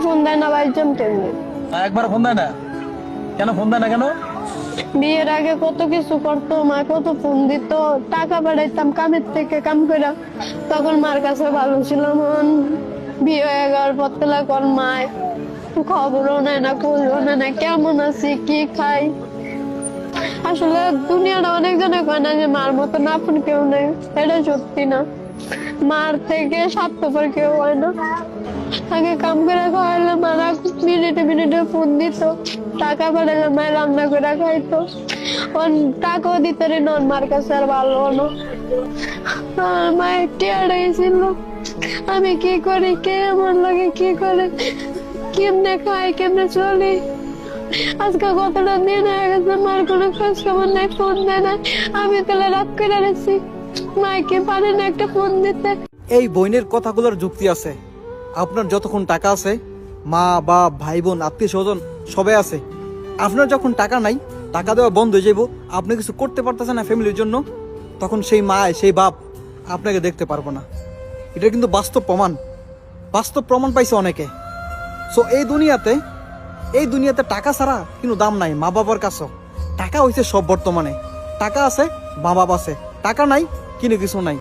Phone দেয় না ভাইজান কেমনি? একবার ফোন দেয় না কেন? ফোন দেয় না কেন? বিয়ের আগে কত কিছু করতো, মা কত ফোন দিত, টাকা পাঠাইতাম কামের থেকে কাম করে, তখন মার কাছে ভালো ছিল। মন বিয়ে হয়ে যাওয়ার পর থেকে এখন মায় খবরও নেয় না, খোঁজও নেয় না, কেমন আছি কি খাই। আসলে দুনিয়াটা অনেক জনে কয় না যে মার মতন আপন কেউ নেই, এটা সত্যি না। মার থেকে স্বার্থপর কেউ হয় না। আগে কাম করে খাওয়াইলে মারা মিনিটে মিনিটে ফোন দিত, টাকা পাঠাইলে মায়ের রান্না করে খাইতো। টাকাও দিতে রে নন মার কাছে আর ভালো হলো। আমার মায়ের টিয়ারাই ছিল, আমি কি করি, কে আমার লাগে কি করে, কেমনে খাই কেমনে চলি। আজকে কতটা দিন হয়ে গেছে মার কোনো খোঁজ খবর নাই, ফোন দেয় না। আমি তাহলে রাত করে রেছি, মাকে পারে না একটা ফোন দিতে। এই বইনের কথাগুলোর যুক্তি আছে। আপনার যতক্ষণ টাকা আছে, মা বাপ ভাই বোন আত্মীয় স্বজন সবাই আছে। আপনার যখন টাকা নাই, টাকা দেওয়া বন্ধ হয়ে যাবো, আপনি কিছু করতে পারতেছেন না ফ্যামিলির জন্য, তখন সেই মা সেই বাপ আপনাকে দেখতে পারবো না। এটা কিন্তু বাস্তব প্রমাণ, বাস্তব প্রমাণ পাইছে অনেকে। সো এই দুনিয়াতে টাকা ছাড়া কিন্তু দাম নাই মা বাবার কাছেও। টাকা হইছে সব বর্তমানে, টাকা আছে মা বাপ আছে, টাকা নাই কিন্তু কিছু নাই।